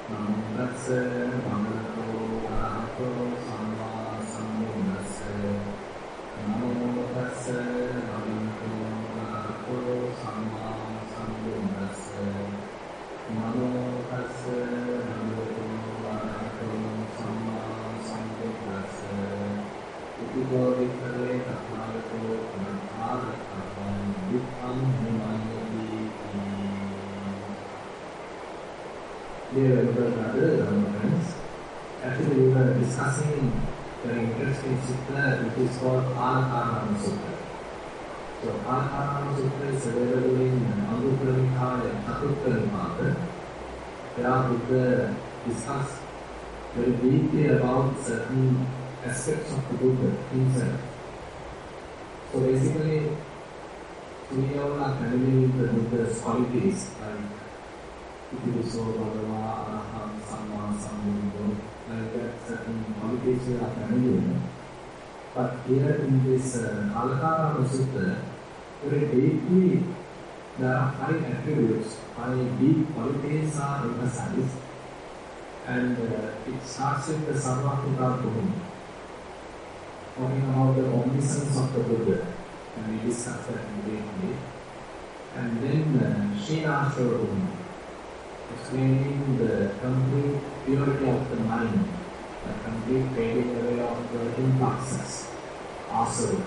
Namo tassa bhagavato arahato samma sambuddhassa. Namo tassa bhagavato arahato samma sambuddhassa. Namo tassa bhagavato arahato samma sambuddhassa. Iti bhikkhave tathāgato anatthāgatthāvam dukkhaṃ nirvāyati. Dear brothers and friends, actually we were discussing the interesting sutta which is called Kalakarama Sutta. So Kalakarama Sutta is available in Anguttara Nikaya, Chaturtha Nikaya. There Buddha discussed very deeply about certain aspects of the Buddha himself. So basically, we all are familiar with the Buddha's qualities like Vipassana, Vanaya, Araham, Samma, Sambuddha, like that certain qualities we are familiar. But here in this Kalakarama Sutta, very deeply there are 5 attributes, 5 deep qualities are emphasized, and it starts with the Sarvakruta Bhumi, talking about the omniscience of the Buddha, and we discussed that briefly, and then Srinashara Bhumi, explaining the complete purity of the mind, the complete fading away of the impulses, asura.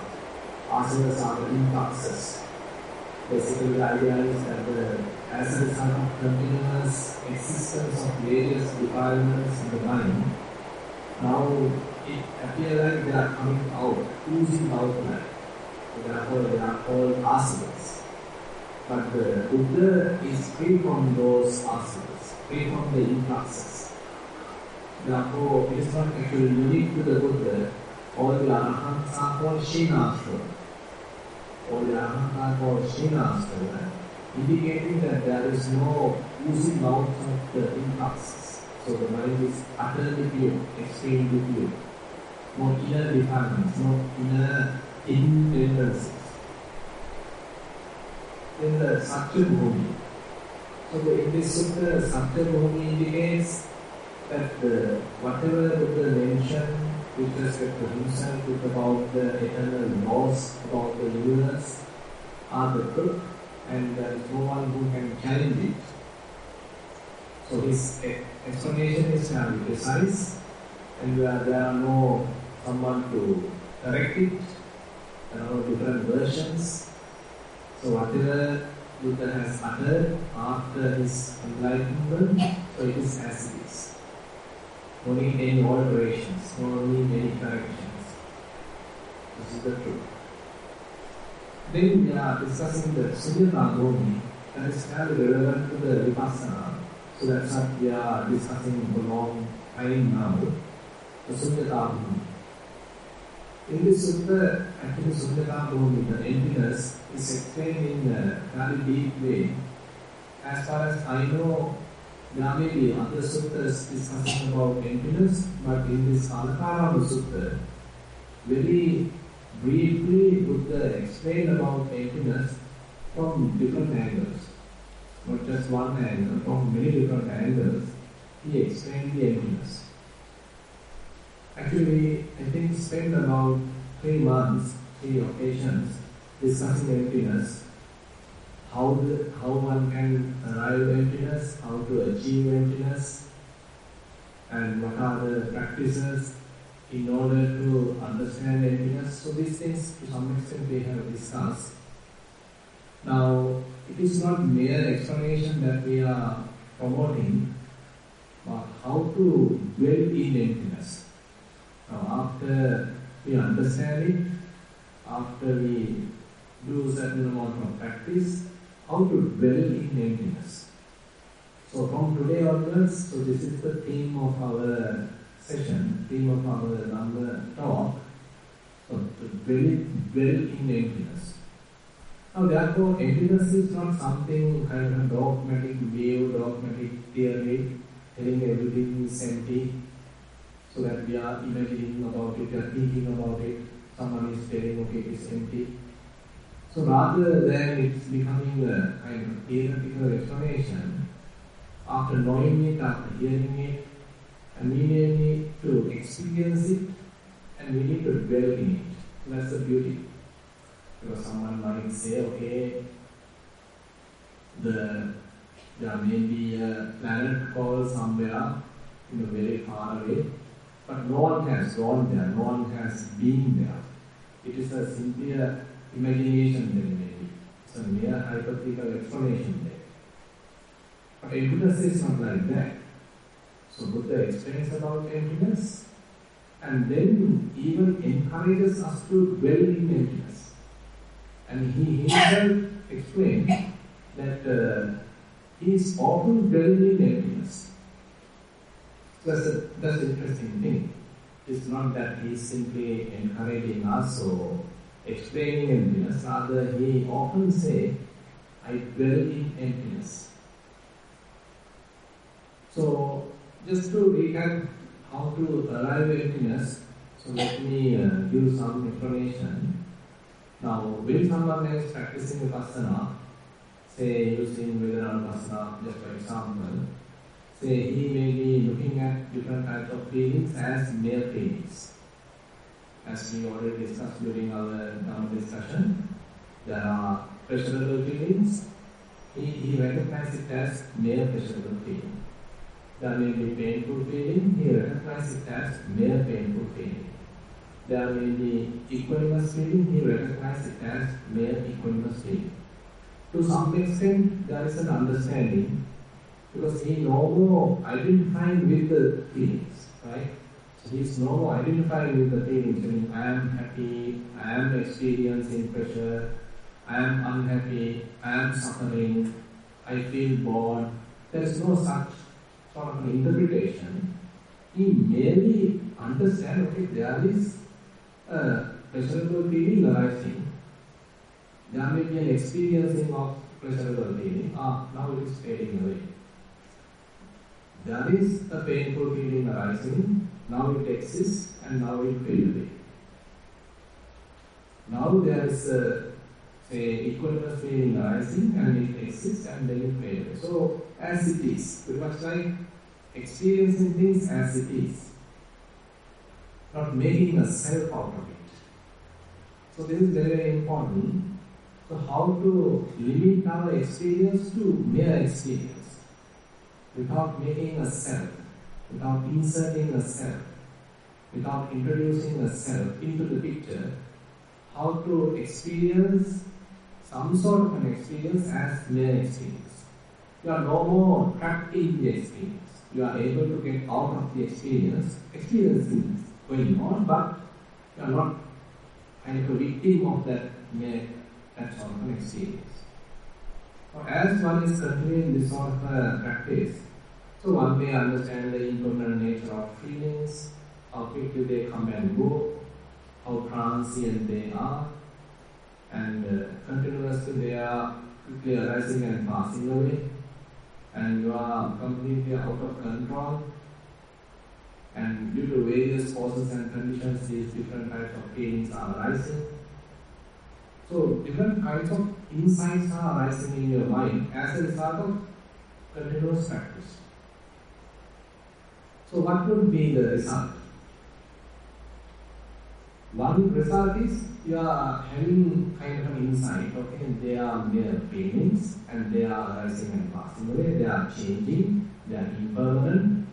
Asuras are the impulses. Basically, the idea is that as a result of continuous existence of various defilements in the mind, now it appears like they are coming out, oozing out like. Therefore, they are called asuras. But the Buddha is free from those asuras, free from the impulses. Therefore, it is not actually unique to the Buddha. All the Arahants are called Srinashara. All the Arahants are called Srinashara, indicating that there is no oozing out of the impulses. So the mind is utterly pure, extremely pure. No inner defilements, no inner hidden tendencies. In the Satya Bhumi. So in this sutta, Satya Bhumi indicates that whatever Buddha mentioned with respect to himself, with about the eternal laws, about the universe, are the truth, and there is no one who can challenge it. So his explanation is very precise, and there are no someone to correct it, there are no different versions. So whatever Buddha has uttered after his enlightenment, so it is as it is. No need any alterations, no need any corrections. This is the truth. Then we are discussing the Sunyata Bhumi, that is very relevant to the Vipassana. So that's what we are discussing for long time now. The Sunyata Bhumi. In this sutta, actually Sunyata Bhumi, the emptiness, is explained in a very deep way. As far as I know, there may be other suttas discussing about emptiness, but in this Kalakarama Sutta, very briefly Buddha explained about emptiness from different angles. Not just one angle, from many different angles, he explained the emptiness. Actually, I think spent about 3 months, 3 occasions, discussing emptiness, how one can arrive at emptiness, how to achieve emptiness, and what are the practices in order to understand emptiness. So these things, to some extent, we have discussed. Now, it is not mere explanation that we are promoting, but how to dwell in emptiness. Now, after we understand it, after we do certain amount of practice, how to dwell in emptiness. So from today onwards, so this is the theme of our session, theme of our Dhamma talk. So to dwell in emptiness. Now therefore, emptiness is not something kind of dogmatic view, dogmatic theory, telling everything is empty, so that we are imagining about it, we are thinking about it, someone is telling, okay, it is empty. So rather than it's becoming a kind of theoretical explanation, after knowing it, after hearing it, and we may need to experience it, and we need to dwell in it. That's the beauty. Because someone might say, okay, there may be a planet called somewhere, very far away, but no one has gone there, no one has been there. It is a simple imagination there maybe. It's a mere hypothetical explanation there. But emptiness is not like that. So Buddha explains about emptiness and then even encourages us to dwell in emptiness. And he himself explained that he is often dwelling in emptiness. That's the interesting thing. It's not that he is simply encouraging us or explaining emptiness, rather he often say, I dwell in emptiness. So, just to recap how to arrive at emptiness, so let me give some information. Now, when someone is practicing Vipassana, say using Vipassana, just for example, say he may be looking at different types of feelings as mere feelings. As we already discussed during our Dhamma discussion, there are pleasurable feelings. He recognizes it as mere pleasurable feeling. There may be painful feeling, he recognizes it as mere painful feeling. There may be equanimous feeling, he recognizes it as mere equanimous feeling. To some extent, there is an understanding because he no more identifying with the feelings, right? So he is no more identifying with the feelings. Meaning, I am happy, I am experiencing pressure, I am unhappy, I am suffering, I feel bored. There is no such sort of an interpretation. He merely understands, okay, there is a pleasurable feeling arising. There may be an experiencing of pleasurable feeling. Now it is fading away. There is a painful feeling arising. Now it exists and now it fades away. Now there is a, say, equanimous feeling arising and it exists and then it fades away. So, as it is, pretty much like experiencing things as it is, not making a self out of it. So this is very, very important. So how to limit our experience to mere experience without making a self, without inserting a self, without introducing a self into the picture, how to experience some sort of an experience as mere experience. You are no more trapped in the experience. You are able to get out of the experience. Experience is going on, but you are not kind of a victim of that sort of an experience. So as one is continuing this sort of practice, so one may understand the impermanent nature of feelings, how quickly they come and go, how transient they are, and continuously they are quickly arising and passing away, and you are completely out of control, and due to various causes and conditions, these different types of feelings are arising. So different kinds of insights are arising in your mind as a result of continuous practice. So what would be the result? One result is you are having kind of an insight, okay, they are mere feelings and they are arising and passing away, they are changing, they are impermanent.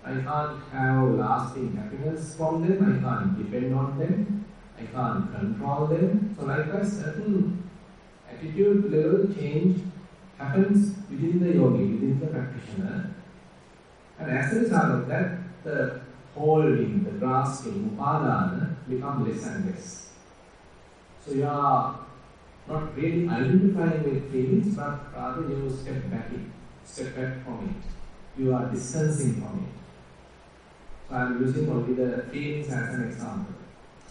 I can't have lasting happiness from them, I can't depend on them, I can't control them. So likewise, certain attitude level change happens within the yogi, within the practitioner. And as a result of that, the holding, the grasping, upadana become less and less. So you are not really identifying with feelings, but rather you step back from it. You are distancing from it. So I am using only the feelings as an example.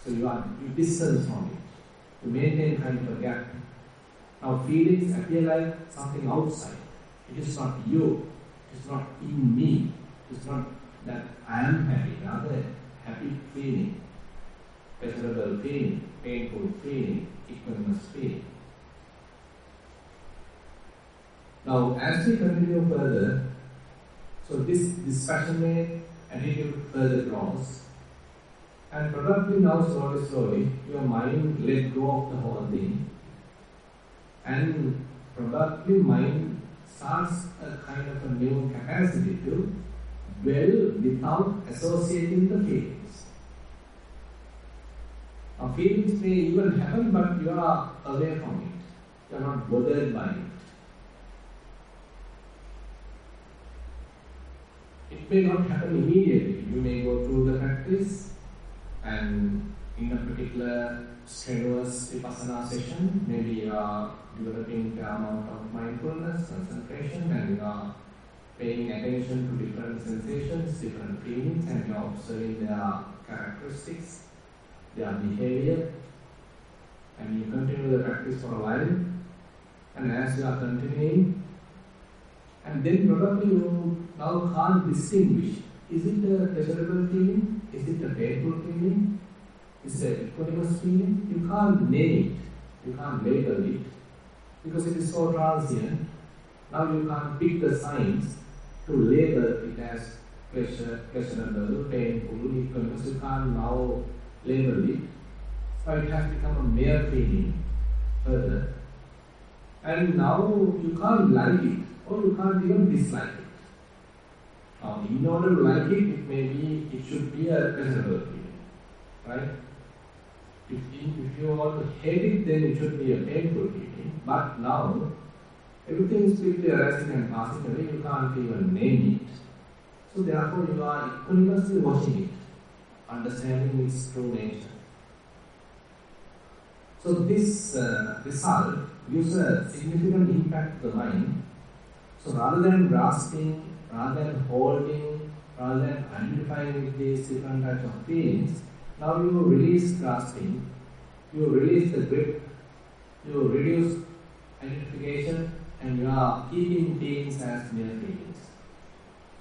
So you distance from it. You maintain kind of a gap. Now feelings appear like something outside. It is not you. It is not in me. It is not that I am happy. Rather, happy feeling, pleasurable feeling, painful feeling, equanimous feeling. Now, as we continue further, So this dispassionate attitude further grows. And probably now slowly, your mind let go of the whole thing. And probably mind starts a kind of a new capacity to dwell without associating the feelings. Now feelings may even happen, but you are away from it. You are not bothered by it. It may not happen immediately. You may go through the practice, and in a particular strenuous Vipassana session, maybe you are developing the amount of mindfulness, concentration, and you are paying attention to different sensations, different feelings, and you are observing their characteristics, their behavior, and you continue the practice for a while. And as you are continuing, and then probably you now can't distinguish, is it a pleasurable feeling? Is it a painful feeling? Is it an equanimous feeling? You can't name it, you can't label it, because it is so transient. Now you can't pick the signs to label it as pleasurable, painful, equanimous. You can't now label it. So it has become a mere feeling further. And now you can't like it, or you can't even dislike it. Now, in order to like it, it should be a pleasurable feeling, right? If you want to hate it, then it should be a painful feeling. But now, everything is quickly arising and passing away, you can't even name it. So therefore, you are equanimously watching it, understanding its true nature. So this result gives a significant impact to the mind. So rather than grasping, rather than holding, rather than identifying with these different types of feelings, now you release grasping, you release the grip, you reduce identification, and you are keeping feelings as mere feelings.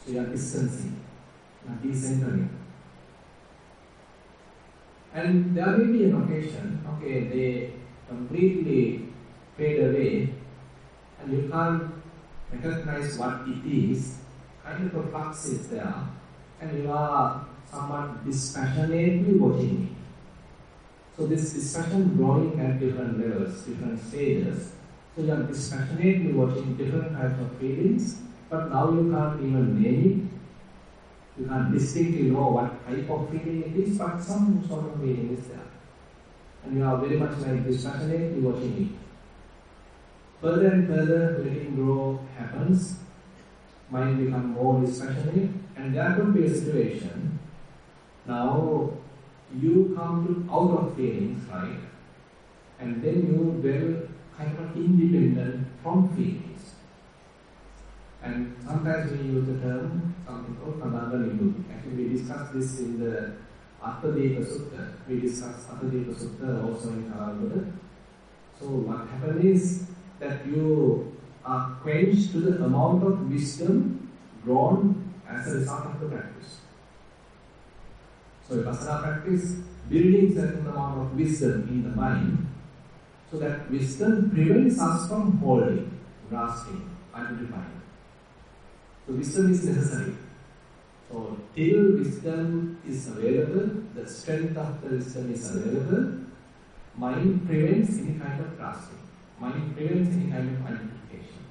So you are distancing, you are decentering. And there may be an occasion, they completely fade away, and you can't recognize what it is, kind of a flux is there, and you are somewhat dispassionately watching it. So this dispassion growing at different levels, different stages. So you are dispassionately watching different types of feelings, but now you can't even name it. You can't distinctly know what type of feeling it is, but some sort of feeling is there. And you are very much like dispassionately watching it. Further and further, letting go happens, mind becomes more dispassionate, and there could be a situation. Now, you come out of feelings, right? And then you dwell kind of independent from feelings. And sometimes we use the term, something called Panadure. Actually, we discussed this in the Sutta. We discussed Sutta also in Kalakarama. So what happens is that you are quenched to the amount of wisdom drawn as a result of the practice. So Vipassana practice building certain amount of wisdom in the mind, so that wisdom prevents us from holding, grasping, identifying. So wisdom is necessary. So till wisdom is available, the strength of the wisdom is available, mind prevents any kind of grasping. Mind prevents any kind of identification.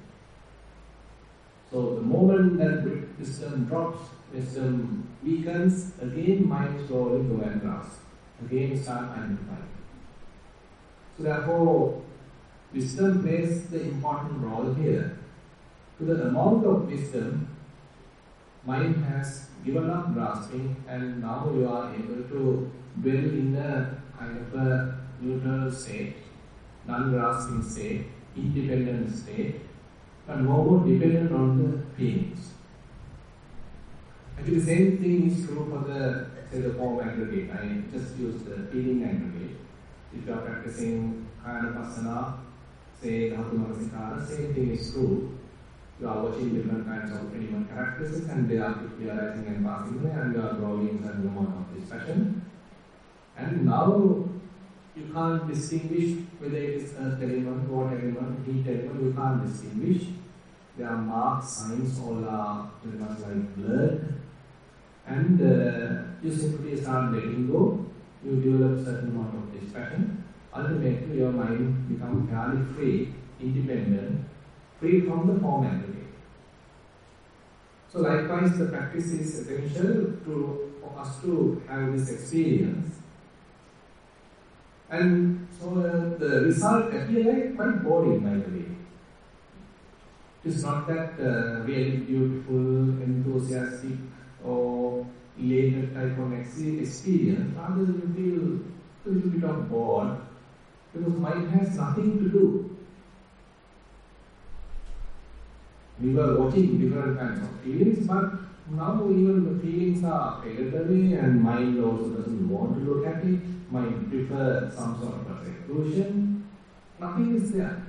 So the moment that wisdom drops, wisdom weakens, again mind slowly go and grasp. Again start identifying. So therefore, wisdom plays the important role here. To the amount of wisdom, mind has given up grasping, and now you are able to dwell in a kind of a neutral state, non-grasping state, independent state, and no more dependent on the feelings. Actually, the same thing is true for the form aggregate. I just use the feeling aggregate. If you are practicing Vipassana, say Dhatu Manasikara, same thing is true. You are watching different kinds of element characteristics, and they are quickly arising and passing away, and you are growing in certain amount of dispassion. And now you can't distinguish whether it is earth element, water element, heat element. You can't distinguish their marks, signs, all are very much like blurred. And you simply start letting go. You develop certain amount of distraction. Ultimately, your mind becomes fairly free, independent, free from the form aggregate. So likewise, the practice is essential for us to have this experience. And so the result appears like quite boring, by the way. It is not that really beautiful, enthusiastic, or elated type of experience. Rather, you feel a little bit of bored because mind has nothing to do. We were watching different kinds of feelings, but now even the feelings are faded away and mind also doesn't want to look at it. Mind prefers some sort of a seclusion. Nothing is there.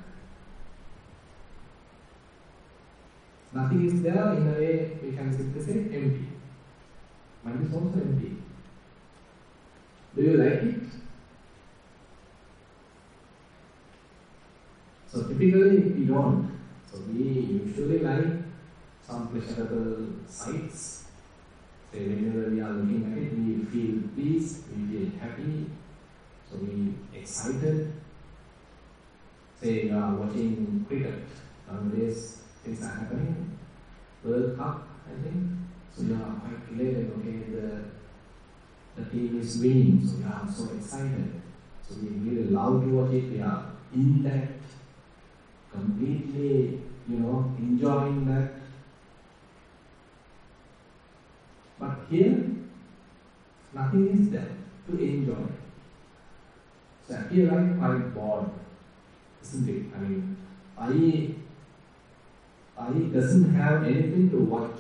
Nothing is there, in a way we can simply say empty. Mind is also empty. Do you like it? So typically we don't. So we usually like some pleasurable sights. Say whenever we are looking at it, we feel peace, we feel happy, so we excited. Say you are watching cricket. Nowadays things are happening. World Cup, I think. So you are quite elated, okay, the team is winning, so you are so excited. So we really love to watch it, we are in that, completely, enjoying that. But here, nothing is there to enjoy. So I feel like quite bored, isn't it? I mean, I doesn't have anything to watch.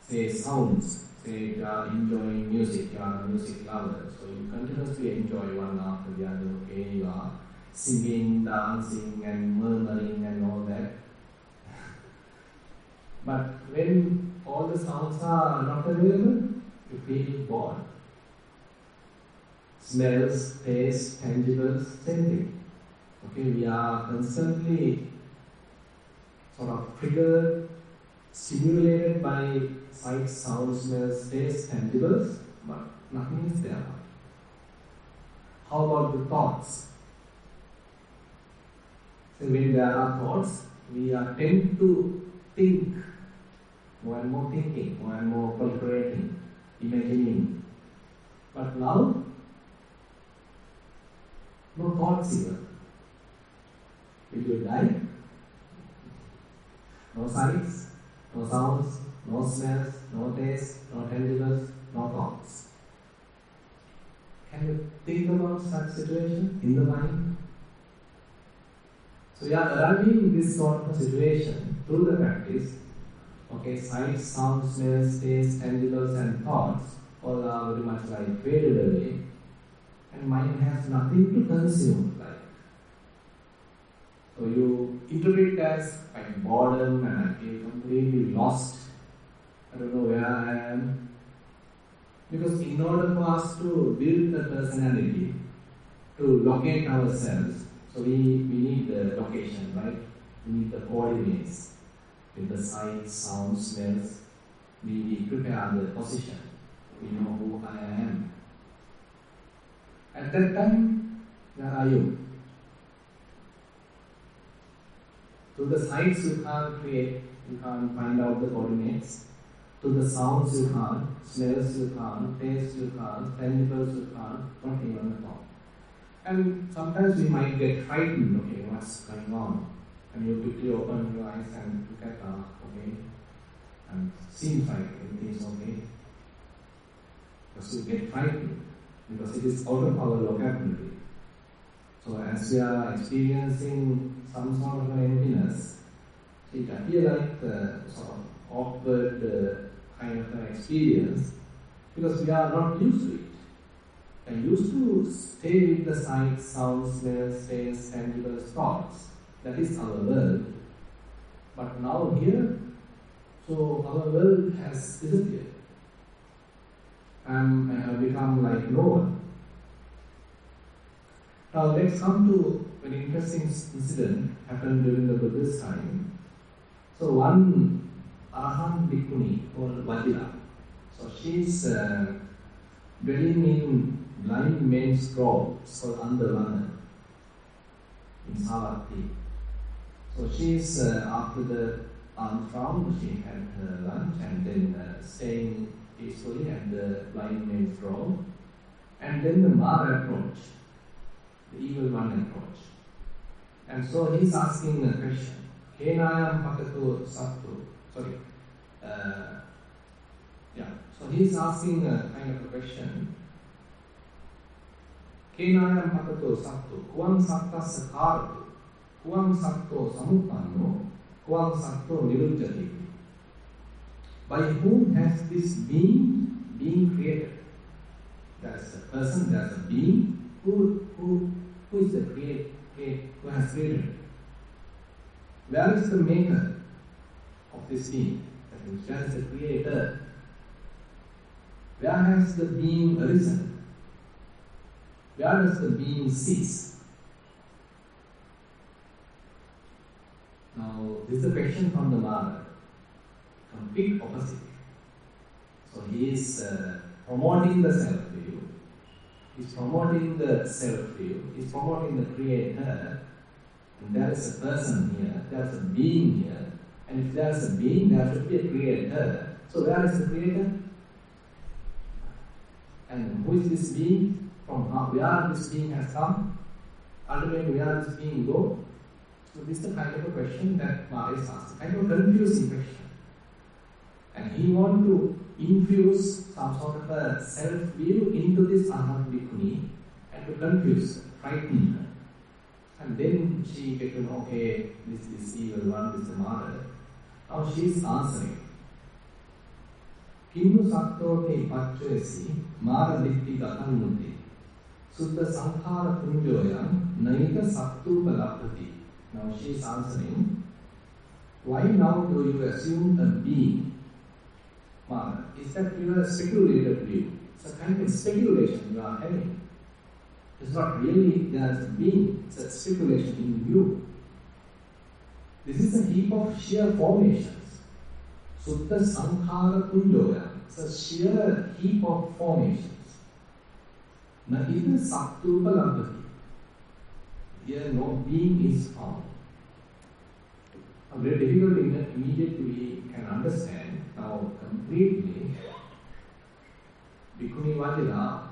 Say sounds, say you are enjoying music, you are a music lover, so you continuously enjoy one after the other, okay, you are singing, dancing and murmuring and all that. But when all the sounds are not available, you feel bored. Smells, taste, tangibles, same thing. Okay, we are constantly sort of triggered, stimulated by sights, sounds, smells, taste, tangibles, but nothing is there. How about the thoughts? So when there are thoughts, we tend to think, more and more thinking, more and more proliferating, imagining. But now, no thoughts even. Will you die? No sights, no sounds, no smells, no taste, no tangibles, no thoughts. Can you think about such situation in the mind? So we are arriving this sort of situation through the practice. Okay, sights, sounds, smells, taste, tangibles and thoughts all are very much like faded away, and mind has nothing to consume. So you interpret it as like boredom and I feel completely lost. I don't know where I am. Because in order for us to build the personality, to locate ourselves, so we need the location, right? We need the coordinates. With the sights, sounds, smells, we prepare the position. We know who I am. At that time, where are you? To the sights you can't create, you can't find out the coordinates. To the sounds you can't, smells you can't, taste you can't, tangibles you can't, not even at all. And sometimes we might get frightened, okay, what's going on? And you quickly open your eyes and look at, okay, and seems like everything is okay. Because you get frightened, because it is out of our vocabulary. So as we are experiencing some sort of an emptiness, it appears like a sort of awkward kind of an experience because we are not used to it. I used to stay with the sights, sounds, smells, tastes, tangibles, thoughts. That is our world. But now here, so our world has disappeared. And I have become like no one. Now let's come to an interesting incident happened during the Buddhist time. So one Arahant Bhikkhuni called Vajira. So she's dwelling in blind men's groves called Andavana in Savatthi. So she's after the alms round, she had her lunch and then staying peacefully at the blind men's grove. And then the Mara approached, the evil one approached. And so he's asking a question. Kenayam pakato sattu. Sorry. So he's asking a kind of a question. Kenayam pakato sattu. Kuam satta sakaratu. Kuam satto samuppanno. Kuam satto nirujjati. By whom has this being been created? There's a person, there's a being who is the who has created it. Where is the maker of this being? That means, where is the creator? Where has the being arisen? Where does the being cease? Now, this is the question from the Mara. Complete opposite. So he is promoting the self-view. He's promoting the self-view. He's promoting the creator. And there is a person here. There's a being here. And if there's a being, there should be a creator. So where is the creator? And who is this being? From where this being has come? Ultimately, where this being go? So this is the kind of a question that Mara is asked. Kind of a confusing question. And he wants to infuse some sort of a self-view into this Arahant Bhikkhuni and to confuse her, frighten her. And then she get to know, okay, this is evil one, this is the Mara. Now she is answering. Kinnu sattote pacchesi Mara ditti gatanuti Sutta sankhara kunjoyam naika sattupa lapati. Now she is answering, why now do you assume a being? Mara, is that your speculative view? It's a kind of speculation you are having. It's not really there is a being, it's a speculation in you. This is a heap of sheer formations. Sutta sankhara kunjoya. It's a sheer heap of formations. Nahita sattupa labhati. Here no being is found. Very difficult immediately we can understand. Now completely, Bhikkhuni Vajira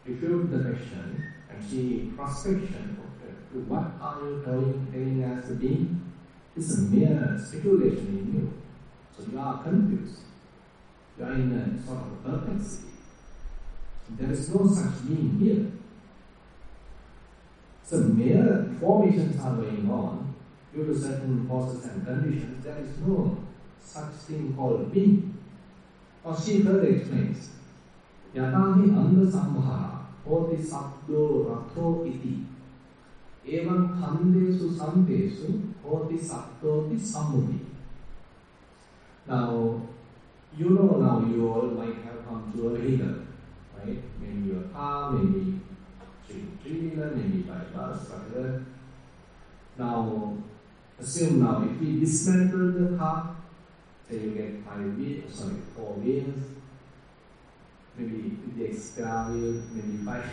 refuted the question and she cross-questioned to what are you telling as a being? It's a mere speculation in you. So you are confused. You are in a sort of perplexity. There is no such being here. So mere formations are going on due to certain causes and conditions. There is no such thing called being. Or she further explains, Yatahi anda sambhara hoti sabdo ratho iti evam khandesu samdesu hoti sabdoti sammuti. Now, you you all might have come to a vehicle, right? Maybe your car, maybe three-wheeler, maybe by bus, whatever. Now, assume now if we dismantle the car, say you get 4 wheels, maybe with the extra wheel, maybe 5,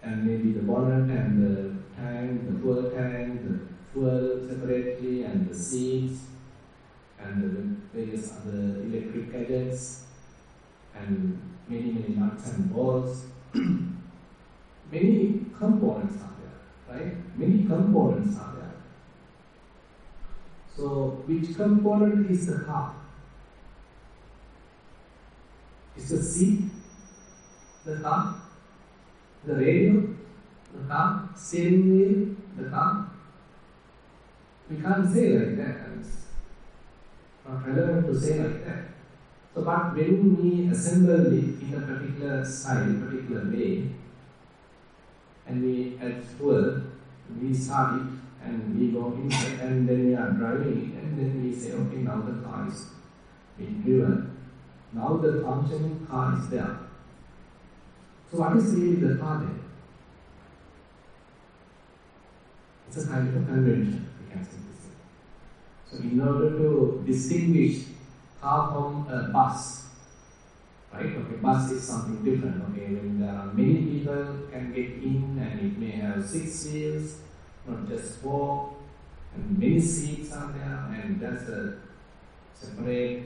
and maybe the bonnet and the tank, the fuel separately, and the seats, and the various other electric gadgets, and many nuts and bolts. Many components are there, right? Many components are there. So, which component is the car? Is the seat the car? The radio? The car? Steering wheel? The car? We can't say like that. It's not relevant to say like that. So, but when we assemble it in a particular style, particular way, and we add fuel, we start it, and we go inside, and then we are driving it, and then we say, okay, now the car is being driven. Now the functioning car is there. So what is really the car then? It's a kind of a convention, we can simply say. So in order to distinguish car from a bus, right? Okay, bus is something different. Okay, when there are many people can get in and it may have 6 wheels, not just 4, and many seats are there, and that's a separate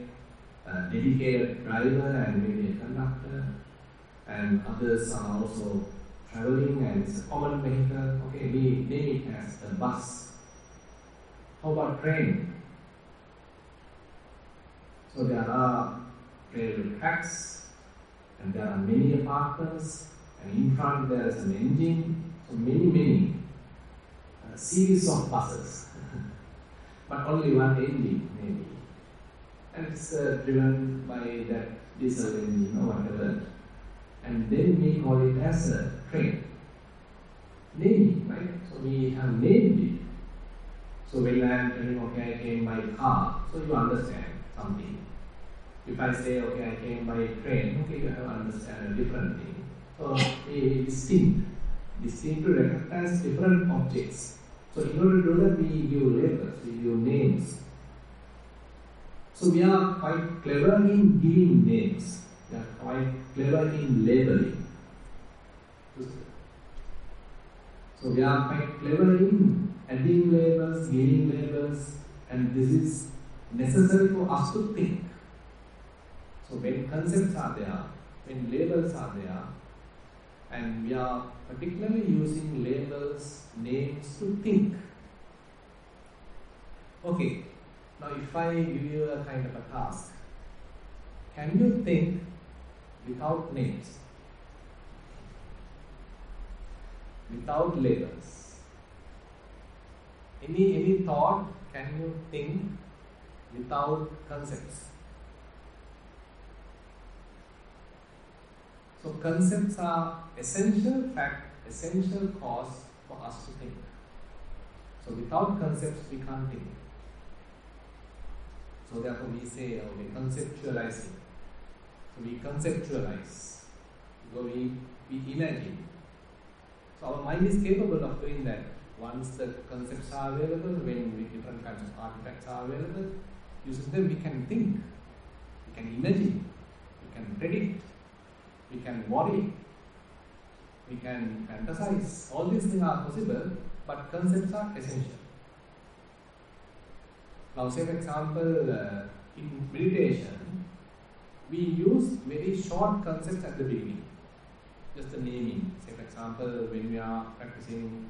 dedicated driver and maybe a conductor, and others are also traveling and it's a common vehicle. Okay, we name it as a bus. How about train? So there are railway tracks and there are many apartments, and in front there is an engine. So many series of buses, but only one engine maybe, and it's driven by that diesel engine or whatever, and then we call it as a train. Naming, right? So we have named it. So when I am telling, okay, I came by car, so you understand something. If I say, okay, I came by train, okay, you have to understand a different thing. So we distinct to recognize different objects. So in order to do that, we give labels, we give names. So we are quite clever in giving names. We are quite clever in labeling. So we are quite clever in adding labels, giving labels, and this is necessary for us to think. So when concepts are there, when labels are there, and we are particularly using labels, names to think. Okay, now if I give you a kind of a task, can you think without names, without labels? Any thought, can you think without concepts? So concepts are essential fact, essential cause for us to think. So without concepts we can't think. So therefore we say, okay, conceptualizing. So we conceptualize. So we imagine. So our mind is capable of doing that. Once the concepts are available, when different kinds of artifacts are available, using them we can think, we can imagine, we can predict, we can worry, we can fantasize. All these things are possible, but concepts are essential. Now, say for example, in meditation, we use very short concepts at the beginning, just the naming. Say for example, when we are practicing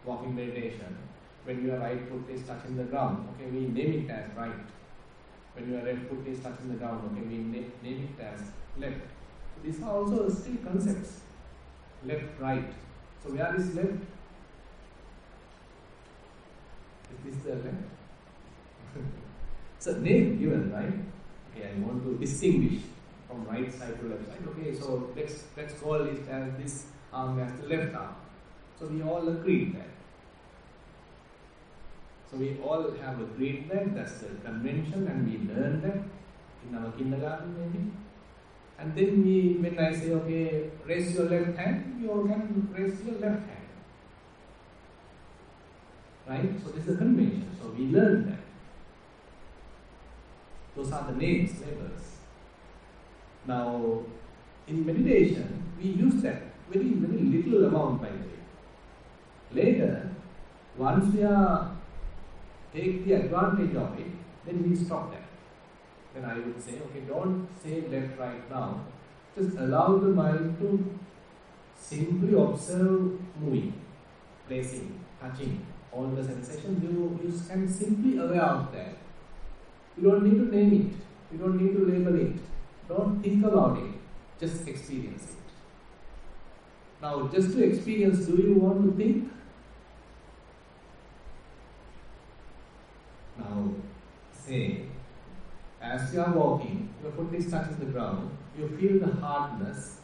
walking meditation, when your right foot is touching the ground, okay, we name it as right. When your left foot is touching the ground, okay, we name it as left. So these are also still concepts. Left, right. So where is left? Is this the left? So name given, right? Okay, I want to distinguish from right side to left side. Okay, so let's call it as this arm as the left arm. So we all agreed that. So we all have agreed that that's the convention, and we learned that in our kindergarten maybe. And then when I say, okay, raise your left hand, you all can raise your left hand. Right? So this is a convention. So we learned that. Those are the names, labels. Now, in meditation, we use that very little amount, by the way. Later, once we take the advantage of it, then we stop that. Then I would say, okay, don't say left, right now. Just allow the mind to simply observe moving, placing, touching, all the sensations. You can simply aware of that. You don't need to name it. You don't need to label it. Don't think about it. Just experience it. Now, just to experience, do you want to think? Now, say, as you are walking, your foot is touching the ground, you feel the hardness.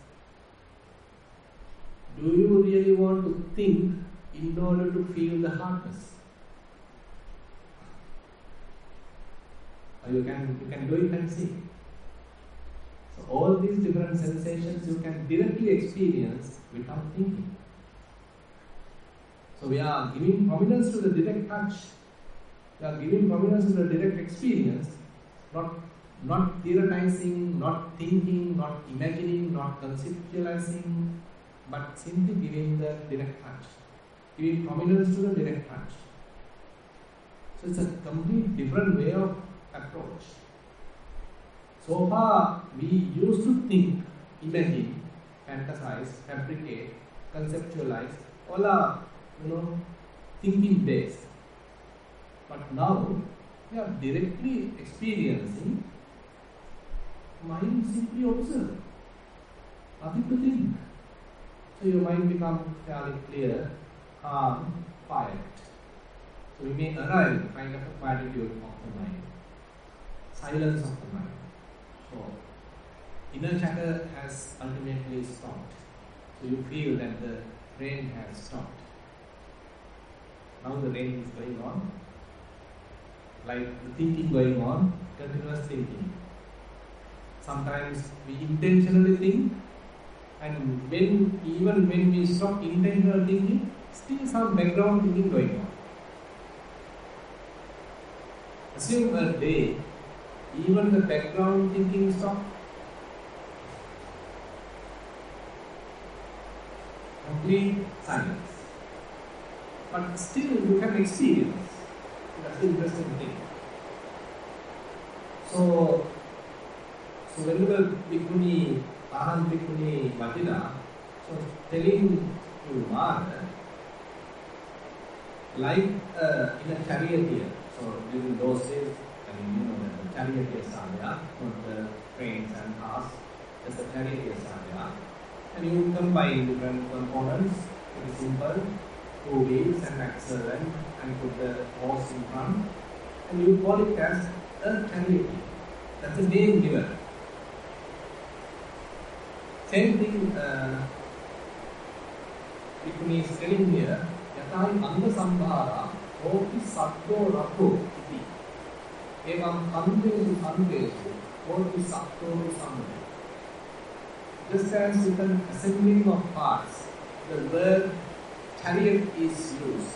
Do you really want to think in order to feel the hardness? Or you can do it and see. So all these different sensations you can directly experience without thinking. So we are giving prominence to the direct touch. We are giving prominence to the direct experience, not theorizing, not thinking, not imagining, not conceptualizing, but simply giving the direct touch, giving prominence to the direct touch. So it's a complete different way of approach. So far, we used to think, imagine, fantasize, fabricate, conceptualize, all are, thinking based. But now, we are directly experiencing, mind simply observe, nothing to think. So your mind becomes fairly clear, calm, quiet. So we may arrive kind of a quietude of the mind, silence of the mind. So inner chatter has ultimately stopped. So you feel that the rain has stopped. Now the rain is going on, like the thinking going on, continuous thinking. Sometimes we intentionally think, and even when we stop intentional thinking, still some background thinking going on. Assume a day, even the background thinking stops. Complete silence. But still you can experience. That's the interesting thing. So whenever Bhikkhuni, Arahant Bhikkhuni Vajina, so telling to Mara, like in a charioteer. So during those days, the charioteers are there, not the trains and cars, just the charioteers are there. And you combine different components, very simple, 2 wheels and axle and put the horse in front, and you call it as a charioteer. That's the name given. Same thing, Bhikkhuni is telling here, Yatai Anga Sambhara, Oti Satto Rato Iti. Evam Kandesu Kandesu, Oti Satto Samde. Just as with an assembling of parts, the word chariot is used.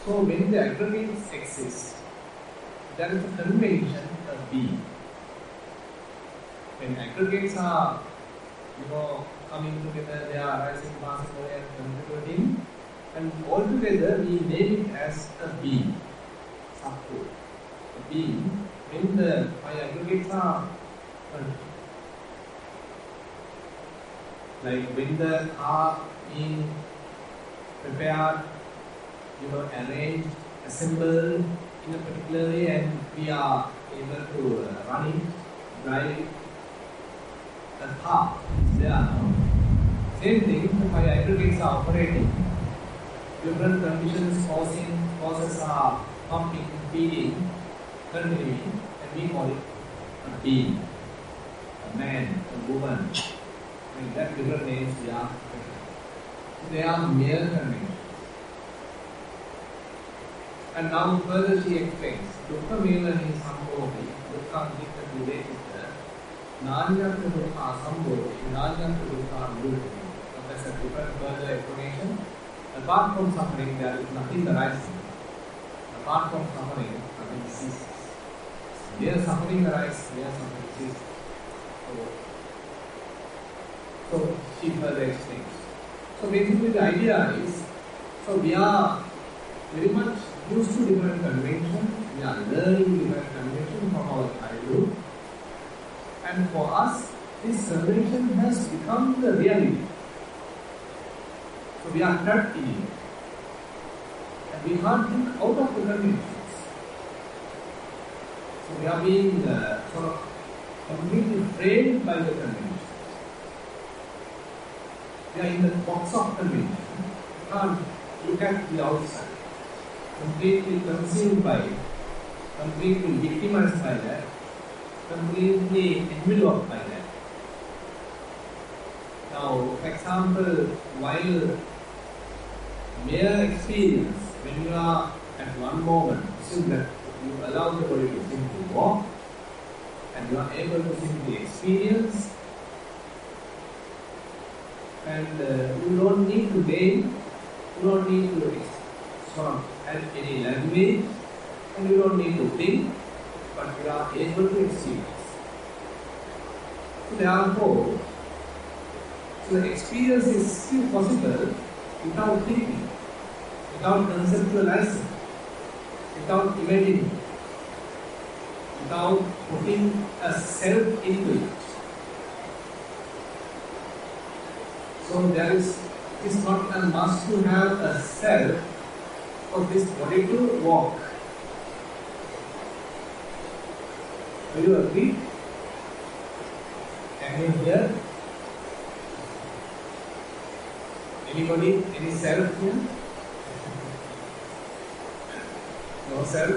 So when the aggregates exist, there is a convention of being. When aggregates are coming together, they are arising, passing away and contributing, and altogether we name it as a being. Sattu. A being, when the 5 aggregates are like when the car being prepared, arranged, assembled in a particular way, and we are able to run it, drive it. A car is there now. Same thing, the 5 aggregates are operating. Different conditions causes are pumping, feeding, continuing, and we call it a being, a man, a woman. And that different names we are. They are mere conventions. And now further she explains, Dukkha meva hi sambhovi, Dukkha nikka vivekita, Nanyata Dukkha sambhovi, Nanyata Dukkha nirviti. So that's a different further explanation. Apart from suffering, there is nothing arising. Apart from suffering, nothing ceases. Mere suffering arises, mere suffering ceases. So she further explains. So basically the idea is, so we are very much used to different conventions, we are learning different conventions from our childhood, and for us this convention has become the reality. So we are trapped in it, and we can't think out of the conventions. So we are being sort of completely framed by the conventions. We are in the box of convention. You can't look at the outside. Completely consumed by it, completely victimized by that, completely enveloped by that. Now, for example, while mere experience, when you are at one moment, assume that you allow the body to simply walk, and you are able to simply experience, and you don't need to gain You don't need to sort of have any language, and you don't need to think, but you are able to experience. So therefore, the experience is still possible without thinking, without conceptualizing, without imagining, without putting a self into it. So it's not a must to have a self for this body to walk. Do you agree? Can you hear? Anybody? Any self here? No self?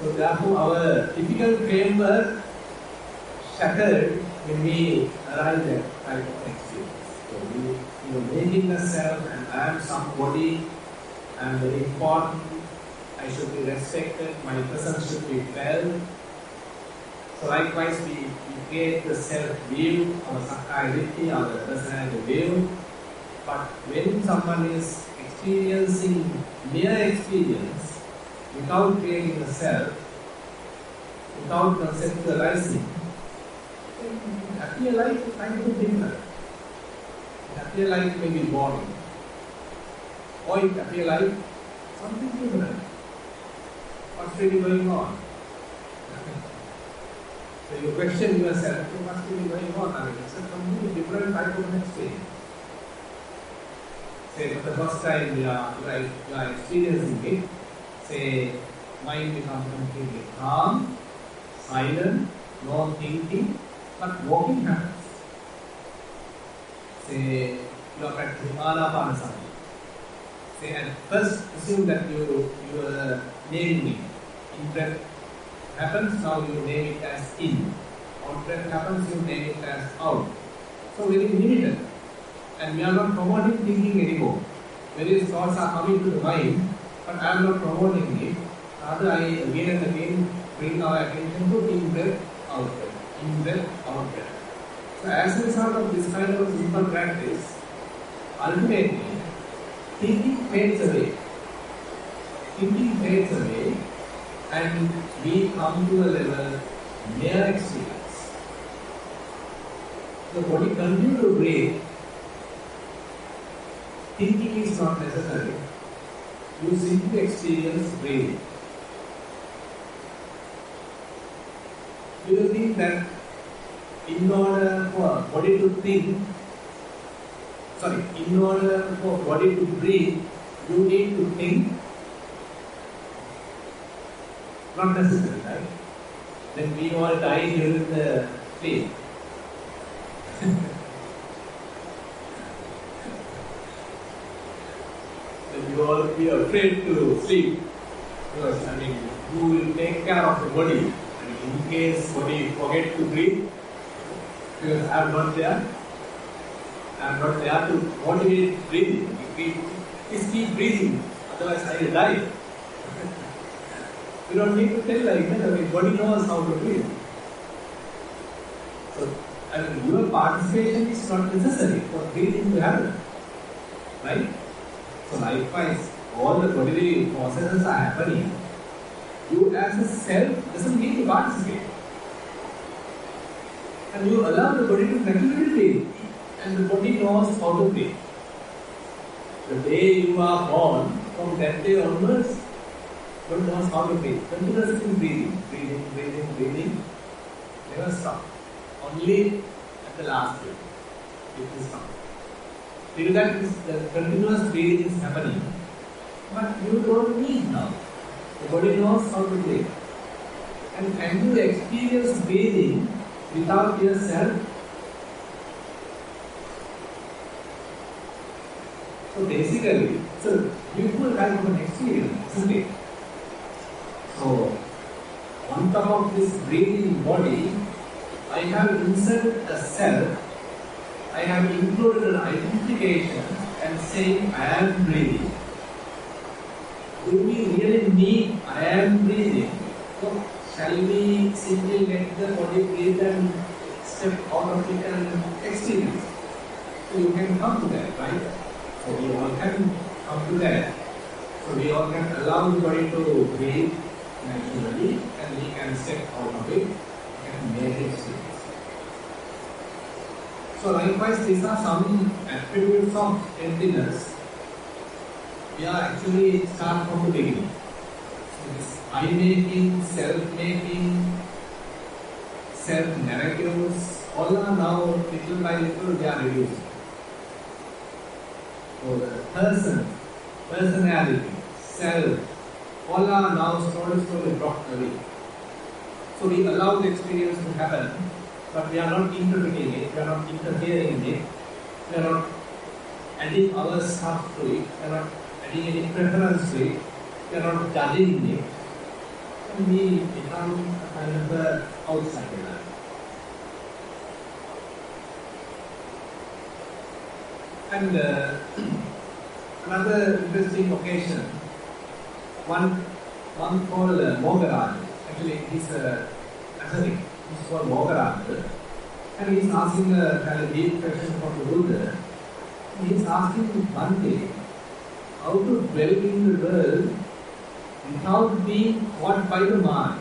So therefore our typical framework shattered when we arrive at type of experience. So we making the self, and I am somebody, I am very important, I should be respected, my presence should be felt. So likewise we create the self-view, our sakkaya-ditthi, our personality view. But when someone is experiencing mere experience without creating a self, without conceptualizing, it appear like kind of different. It appear like maybe boring. Or it appear like something different. What's really going on? So you question yourself, what's really going on? I mean, it's a completely different type of experience. Say for the first time you are experiencing it, say mind becomes completely calm, silent, no thinking, but walking happens. Say you are practicing Anapanasati. Say at first assume that you are naming it. In breath happens, now you name it as in. Out breath happens, you name it as out. So very limited. And we are not promoting thinking anymore. Various thoughts are coming to the mind, but I am not promoting it. Rather, I again and again bring our attention to in breath, out breath, in breath, out breath. So as a result of this kind of simple practice, ultimately, thinking fades away. Thinking fades away, and we come to a level mere experience. The body continues to breathe. Thinking is not necessary. You simply experience breathing. Do you think that in order for body to think, in order for body to breathe, you need to think? Not necessary, right? Then we all die during the sleep. You all be afraid to sleep because who will take care of the body? In case body forget to breathe, because I am not there. I am not there to motivate breathing. Please keep breathing, otherwise I will die. We don't need to tell like that. The body knows how to breathe. So your participation is not necessary for breathing to happen, right? So likewise, all the bodily processes are happening. You as a self doesn't need to participate. And you allow the body to naturally breathe. And the body knows how to breathe. The day you are born, from that day onwards, body knows how to breathe. Continuously breathing. Never stop. Only at the last day, it will stop. Till that the continuous breathing is happening, but you don't need now. The body knows how to breathe. And can you experience breathing without yourself? So basically, it's a beautiful kind of an experience, isn't it? So, on top of this breathing body, I have inserted a self. I have included an identification and saying I am breathing. Do we really need I am breathing? So shall we simply let the body breathe and step out of it and experience. So you can come to that, right? So we all can come to that. So we all can allow the body to breathe naturally and we can step out of it and make experience. So likewise, these are some attributes of emptiness. We are actually start from the beginning. So this I-making, self-making, self-narratives, all are now little by little they are reduced. So the person, personality, self, all are now slowly dropped away. So we allow the experience to happen, but we are not interpreting it, we are not interfering in it, we are not adding our stuff to it, we are not adding any preference to it, we are not judging it, and we become a kind of an outsider. And another interesting occasion, one called Mogaraj, actually he's a ascetic, he's called Mogaraj, and he's asking a kind of deep question from the Buddha. He's asking one day, how to dwell in the world without being caught by the mind,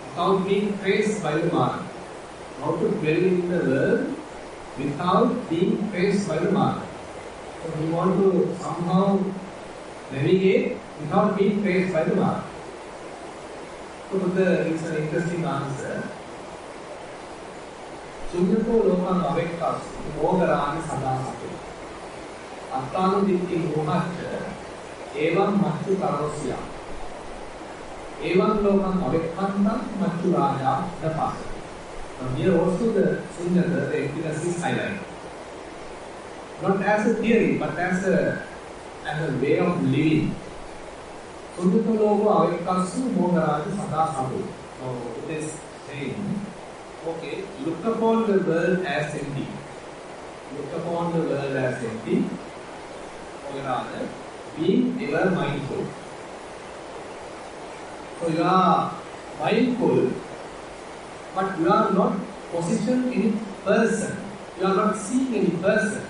without being traced by the mind, how to dwell in the world without being faced by the mind. So we want to somehow navigate without being faced by the mind. So there is an interesting answer. Sunyato lokam avekkas mogarani sadasate attanu ditti muhacha evam machu karosya evam lokam avekkantam machu raja dapasati. Here also the Sunyata, the emptiness is highlighted. Not as a theory, but as a way of living. Sunyata logo avekkasu mogaraju sada sabu. So it is saying, okay, look upon the world as empty. Look upon the world as empty. Or rather, being ever mindful. So you are mindful, but you are not positioned any person, you are not seeing any person,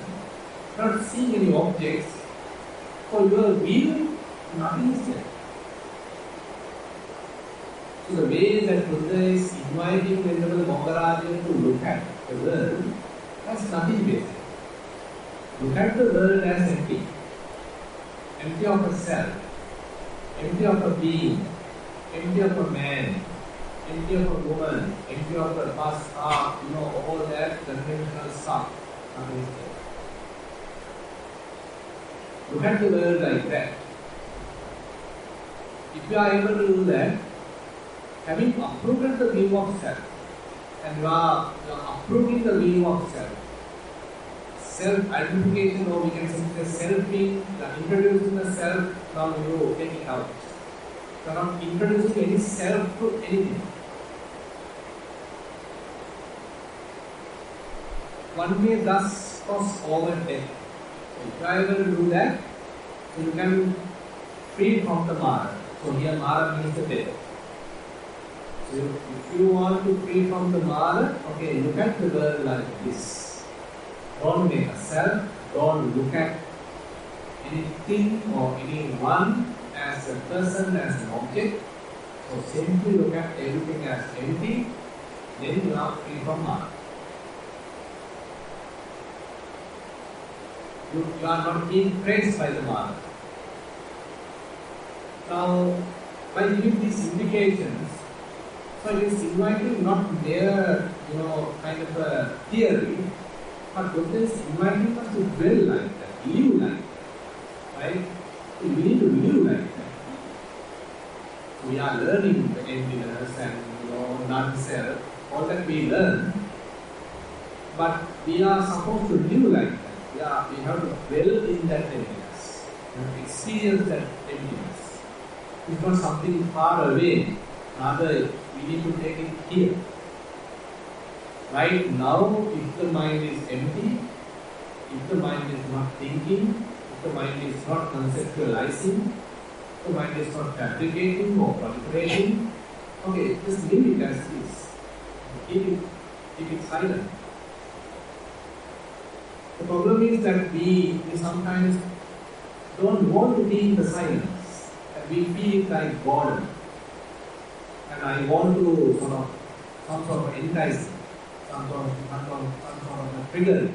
you are not seeing any objects. For your view, nothing is there. So the way that Buddha is inviting Venerable Mogarajya to look at the world, that's nothing basic. Look at the world as empty. Empty of a self, empty of a being, empty of a man, empty of a woman, empty of the past art, all that conventional stuff. Nothing is there. Look at the world like that. If you are able to do that, having uprooted the view of self, and you are uprooting the view of self, self-identification, or we can say the self-being, introducing the self, now you take it out. You are not introducing any self to anything. One may thus cross over death. So if you are able to do that, so you can free from the Mara. So here Mara means the death. So if you want to free from the Mara, okay, look at the world like this. Don't make a self, don't look at anything or anyone as a person, as an object. So simply look at everything as empty, then you are free from Mara. You are not being praised by the Mara. Now, by giving these indications, so it is inviting not mere, kind of a theory, but Buddha is inviting us to dwell like that, live like that, right? We need to live like that. We are learning the emptiness and non-self, all that we learn, but we are supposed to live like that. Yeah, we have to dwell in that emptiness, experience that emptiness. It's not something far away, rather we need to take it here. Right now, if the mind is empty, if the mind is not thinking, if the mind is not conceptualizing, if the mind is not fabricating or proliferating, okay, just leave it as is. Keep it silent. The problem is that we sometimes don't want to be in the silence. And we feel like boredom. And I want to some sort of entice, some sort of triggering,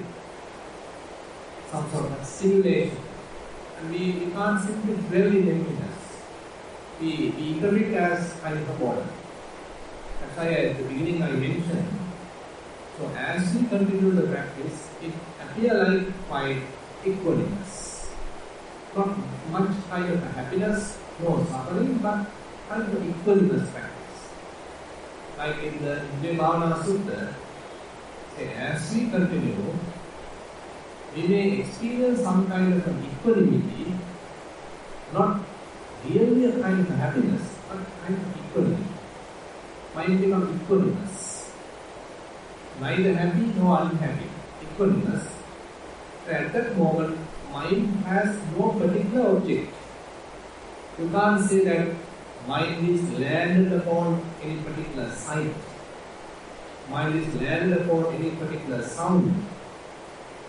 some sort of simulation. And we can't simply dwell in emptiness. We interpret as kind of a boredom. That's why at the beginning I mentioned. So as we continue the practice, it appears like quite equanimous. Not much kind of a happiness, no suffering, but kind of an equanimous practice. Like in the Vipassana Sutta, as we continue, we may experience some kind of an equanimity, not really a kind of a happiness, but kind of equanimity. Mind becomes equanimous. Neither happy nor unhappy. Equanimous. At that moment, mind has no particular object. You can't say that mind is landed upon any particular sight. Mind is landed upon any particular sound.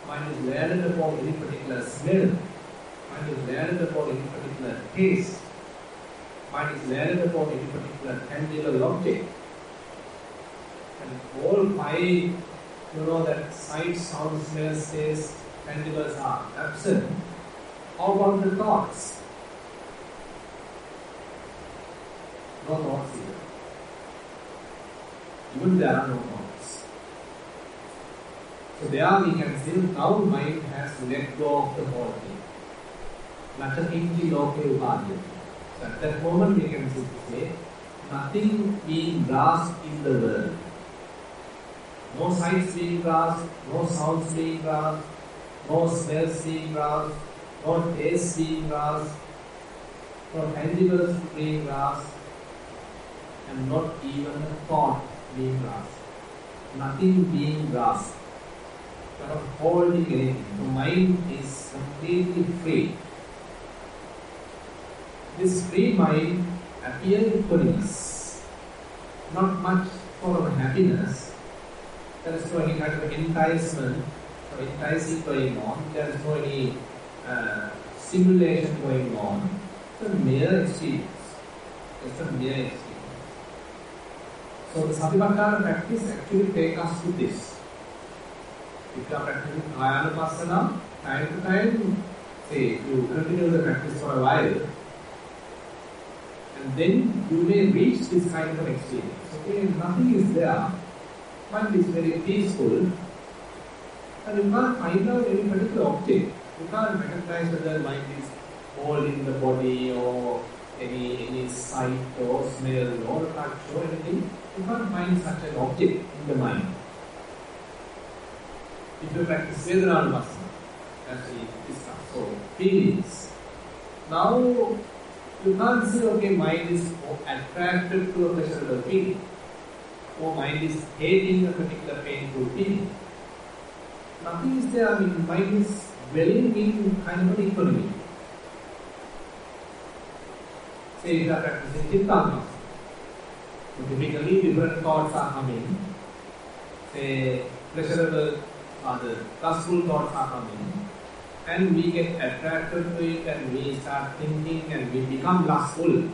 Mind is landed upon any particular smell. Mind is landed upon any particular taste. Mind is landed upon any particular tangible object. And all five, that sight, sound, smell, taste, tangibles are absent. How about the thoughts? No thoughts here. Even there are no thoughts. So there we can say now mind has let go of the whole thing. Natakinti loke upadhyati. So at that moment we can say nothing being grasped in the world. No sights being grasped, no sounds being grasped, no smells being grasped, no tastes being grasped, no tangibles being grasped, and not even a thought being grasped. Nothing being grasped. You are not holding anything. The mind is completely free. This free mind appears equanimous. Not much for happiness. There is no any kind of enticement or enticing going on. There is no any simulation going on. It's a mere experience. It's a mere experience. So the Satipatthana practice actually takes us to this. If you are practicing Vipassana, time to time, say you continue the practice for a while, and then you may reach this kind of an experience. Okay, nothing is there. Mind is very peaceful, and you can't find out any particular object. You can't recognize whether mind is holding the body or any sight or smell or touch or anything. You can't find such an object in the mind. If you practice Vedana Vipassana, as we discussed, so feelings. Now you can't say, okay, mind is attracted to a pleasurable feeling, or mind is hating a particular painful feeling. Nothing is there. I mean, mind is dwelling in kind of an equanimity. Say if you are practicing Chitta, so typically different thoughts are coming. Say pleasurable or the lustful thoughts are coming, and we get attracted to it, and we start thinking, and we become lustful.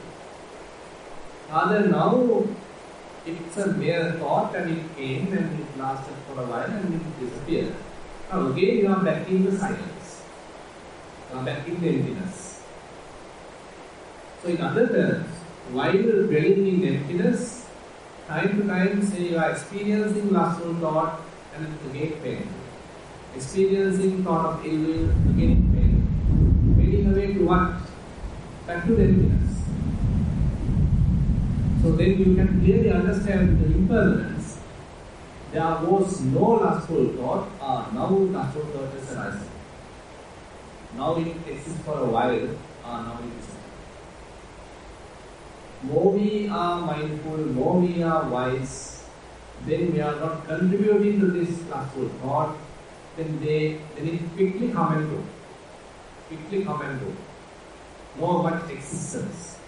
Rather now, it's a mere thought, and it came and it lasted for a while and it disappeared. Now again you are back in the silence. You are back in the emptiness. So in other terms, while dwelling in emptiness, time to time, say you are experiencing lustful thought and it again pain. Experiencing thought of ill will, again pain. Fading away to what? Back to the emptiness. So then you can clearly understand the impermanence. There was no lustful thought, now lustful thought is arising. Now it exists for a while, now it is. More we are mindful, more we are wise, then we are not contributing to this lustful thought, then it quickly come and go. Quickly come and go. No much existence.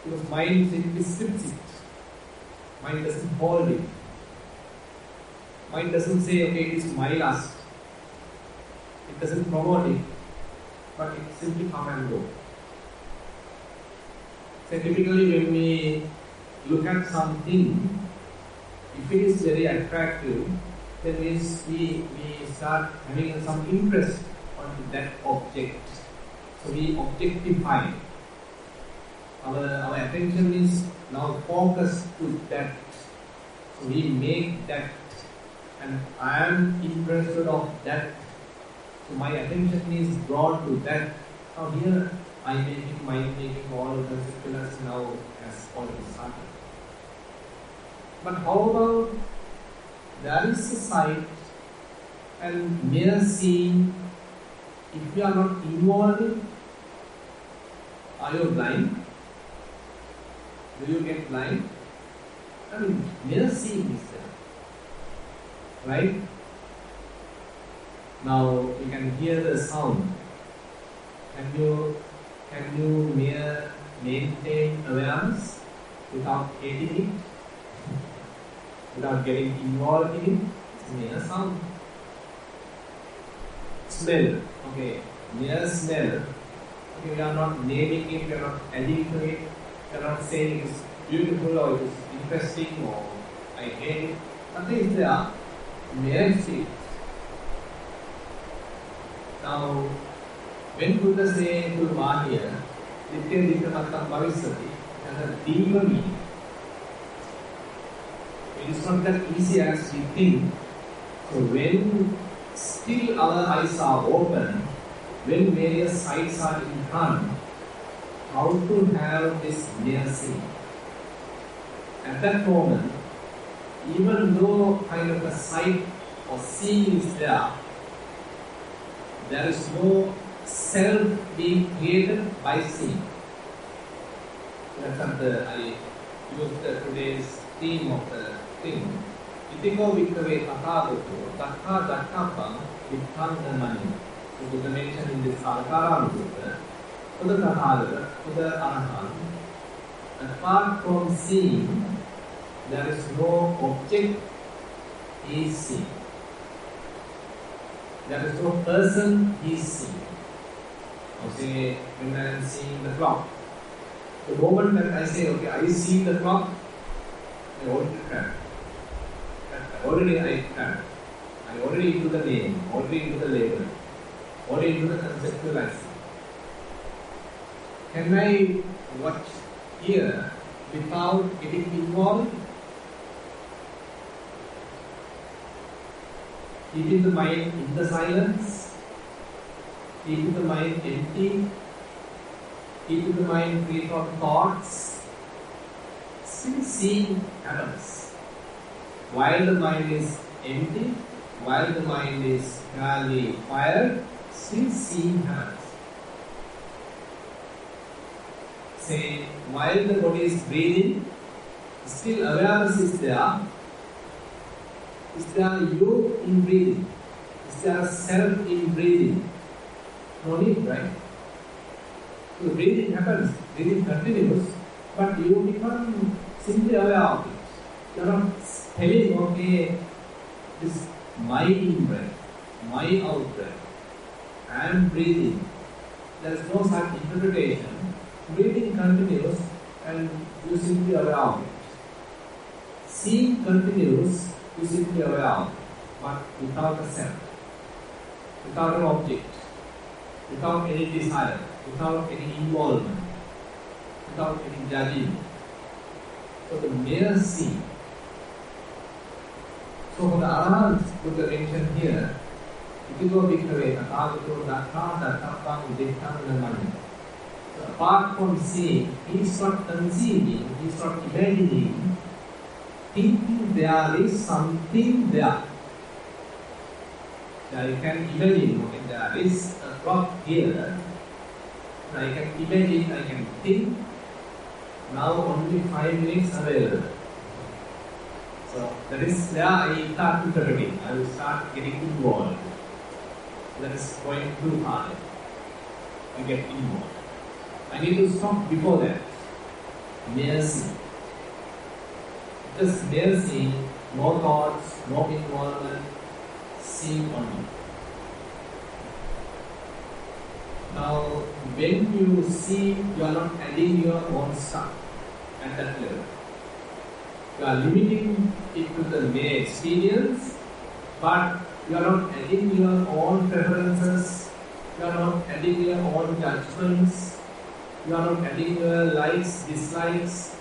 Because mind simply strips it. Mind doesn't hold it. Mind doesn't say, okay, it is my lust. It doesn't promote it, but it simply come and go. So typically when we look at something, if it is very attractive, then we start having some interest on that object. So we objectify. Our attention is now focused to that. So we make that, and I am interested of that. So my attention is drawn to that. Now here I making, mind making, all the conceptuals now has already started. But how about there is a sight and mere seeing? If you are not involved, are you blind? Do you get blind? I mean, mere seeing is there. Right? Now you can hear the sound. Can you maintain awareness without hating it? Without getting involved in it? It's mere sound. Smell. Okay, mere smell. Okay, we are not naming it, we are not adding to it, we are not saying it is beautiful or it is interesting or I hate it. Nothing is there. Mere experience. Now, when Buddha says to Vanaya, Nitya Dittamattam Bhavisati, has a deeper meaning. It is not that easy as we think. So when still our eyes are open, when various sights are in front, how to have this mere seeing? At that moment, even though kind of a sight or seeing is there, there is no self being created by seeing. That's what I used today's theme of the thing. Itiko Vikkave Tathagoto, Dakkha Dakkapam, Vitthanamani. So Buddha mentioned in this Kalakarama Sutta, for the Tathagata, for the Arahant, apart from seeing, there is no object he is seeing. There is no person he is seeing. Now say, when I am seeing the clock, the moment that I say, okay, I see the clock, I already trapped. Already I trapped. I already into the name, already into the label, already into the conceptualizing. Can I watch here without getting involved? Keeping the mind in the silence, keeping the mind empty, keeping the mind free from thoughts, still seeing happens. While the mind is empty, while the mind is fairly fired, still seeing happens. Say, while the body is breathing, still awareness is there. Is there you in breathing? Is there self in breathing? No need, right? So breathing happens, breathing continues, but you become simply aware of it. You are not telling, okay, this my in breath, my out breath, I am breathing. There is no such interpretation. Breathing continues and you simply aware of it. Seeing continues, you simply aware of it, but without a self, without an object, without any desire, without any involvement, without any judging. So the mere seeing. So for the Arahants, Buddha mentioned here, Itiko Bhikkave Tathagoto Dakkha Dakkapam Vitthanamani. So apart from seeing, he is not conceiving, he is not imagining, thinking there is something there. I can imagine, okay, there is a clock here. I can imagine, I can think. Now only 5 minutes available. So that is there I start interpreting. I will start getting involved. That is going too hard. I get involved. I need to stop before that. Mere seeing. Just mere seeing, no thoughts, no involvement, seeing only. Now, when you see, you are not adding your own stuff at that level. You are limiting it to the mere experience, but you are not adding your own preferences, you are not adding your own judgments, you are not adding your likes, dislikes.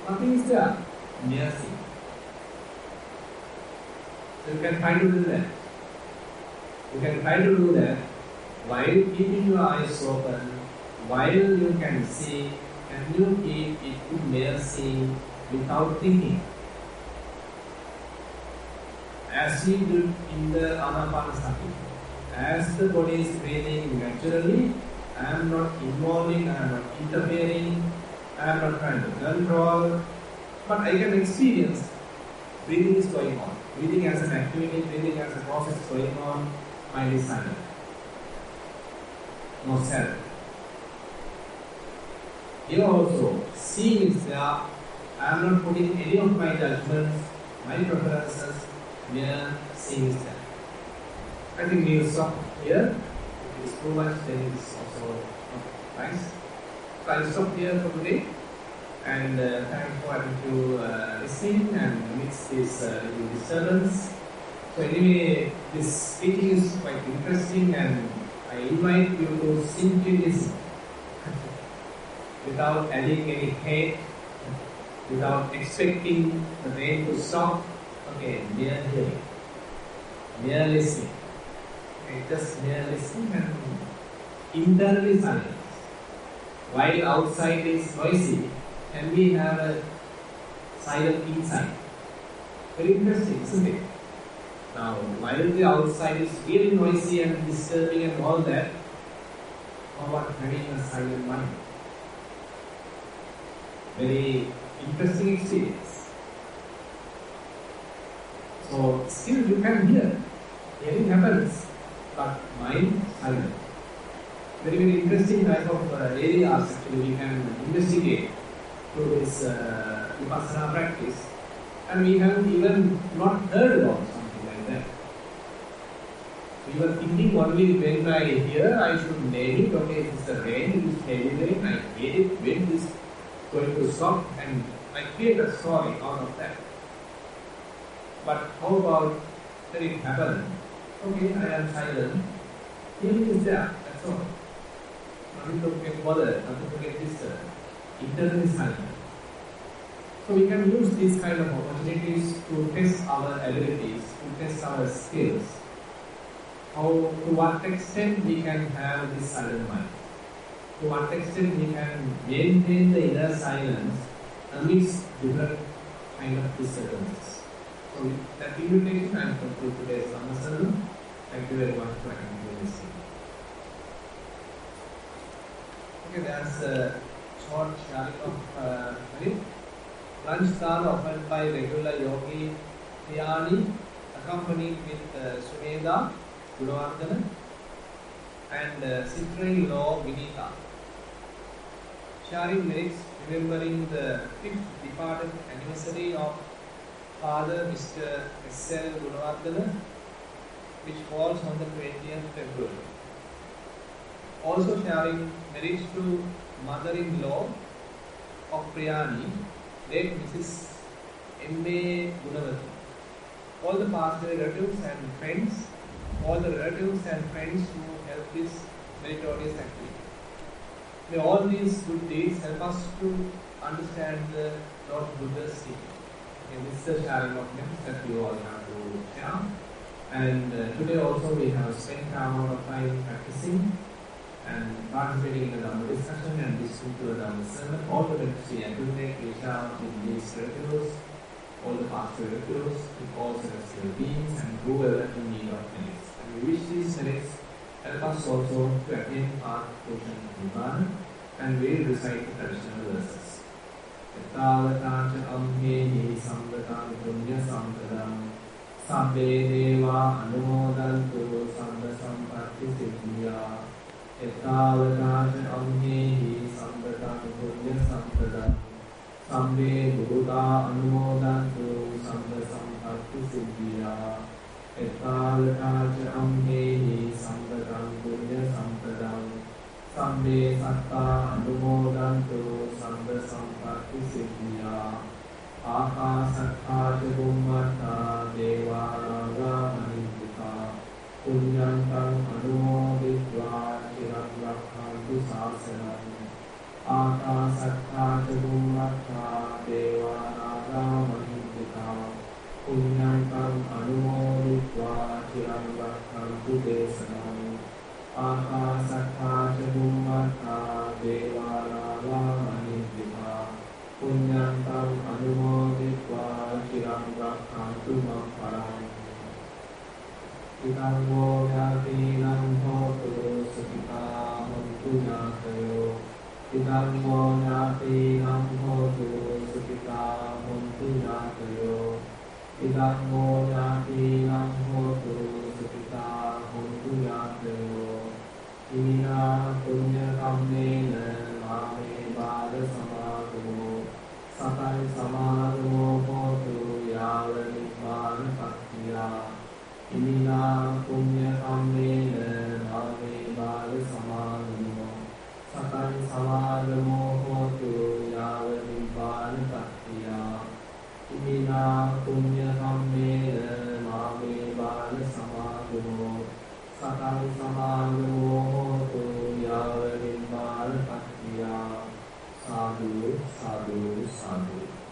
Nothing is there. Mere seeing. So you can try to do that. You can try to do that while keeping your eyes open, while you can see, and you keep it to mere seeing without thinking. As we do in the Anapanasati, as the body is breathing naturally, I am not involving, I am not interfering, I am not trying to control, but I can experience breathing is going on. Breathing as an activity, breathing as a process going on, mind is silent. No self. Here also, seeing is there. I am not putting any of my judgments, my preferences, mere seeing is there. I think we will stop here. If it is too much, then it is also not nice. So I will stop here for today. And thanks for having to listening and amidst this little disturbance. So anyway, this teaching is quite interesting, and I invite you to simply listen without adding any hate, without expecting the brain to stop. Okay, mere hearing, mere listening. Okay, just mere listening and internally silence. While outside is noisy, and we have a silent inside. Very interesting, isn't it? Now, while the outside is really noisy and disturbing and all that, how about having a silent mind? Very interesting experience. So, still you can hear. Hearing happens, but mind silent. Very, very interesting type of areas actually we can investigate through this Vipassana practice, and we have even not heard about something like that. We were thinking only when I hear, I should name it. Okay, it is the rain, it is heavy rain, I hate it, when it is going to stop, and I create a story out of that. But how about when it happens? Okay, I am silent, hearing is there, that's all. Nothing to get bothered, nothing to get disturbed. Internally silent. So we can use these kind of opportunities to test our abilities, to test our skills. How, to what extent we can have this silent mind? To what extent we can maintain the inner silence amidst different kind of disturbances. So with that invitation, I conclude today's Nissarana. Thank you very much for listening. Okay, there's a short sharing of lunch dana offered by regular yogi Priyani, accompanied with Sumedha, Guruvardhana, and sister-in-law Vinita. Sharing lyrics remembering the 5th departed anniversary of Father Mr. S.L. Guruvardhana, which falls on the 20th February. Also sharing lyrics to mother-in-law of Priyani, late Mrs. M.A. Gunavati. All the past relatives and friends, all the relatives and friends who help this meritorious activity. May all these good deeds help us to understand the Lord Buddha's teaching. Okay, this is the sharing of hymns that we all have to share. And today also we have spent our amount of time practicing and participating in the Dhamma discussion and listening to the Dhamma sermon. All the benefits we accumulate, we share with these relatives, all the past relatives, with all celestial beings and whoever in need of merits. And we wish these merits help us also to attain our portion of Nibbana, and we will recite the traditional verses. Yatavatacha amhehi samvatam punya sampradam sabbe deva anumodantu sabba sampatti siddhya. Yatavatacha amhehi samvatam punya sampradam Sambe Buddha Anumodantu Samba Sampatti Siddhiya Ettalataja Amhehi Sampadam Punya Sampadam Sambe Satta Anumodantu Samba Sampatti Siddhiya Akasatthaja Bhummata Deva Naga Manindika Punyantam Anumoditva Chiram Rakhantu Sasanam Akasatthaja Bhummata Deva Naga Manindika Punyantam Anumoditva Chiram Rakhantu Desanam Akasatthaja Bhummata Deva Naga Manindika Punyantam Anumoditva Chiram Rakhantu Mam Param Idam Mo Yatinam Hotu Sukita Hontu Yatayo Idam Mo Yatinam Hotu Sukita Hontu Yatayo Idam Mo Yatinam Hotu Sukita Hontu Yatayo Ina Punya Kammena Mame Bada Samagamo Satai Samagamo Hotu Yava Nibbana Pattiya Inina Punya Kammena Mame Bada Samagamo Satai Samagamo Hotu Yava Nibbana Pattiya Inina Punya Kammena Mame Bada Samagamo Satai Samagamo Hotu Yava Nibbana Pattiya Sadhu, sadhu, sadhu.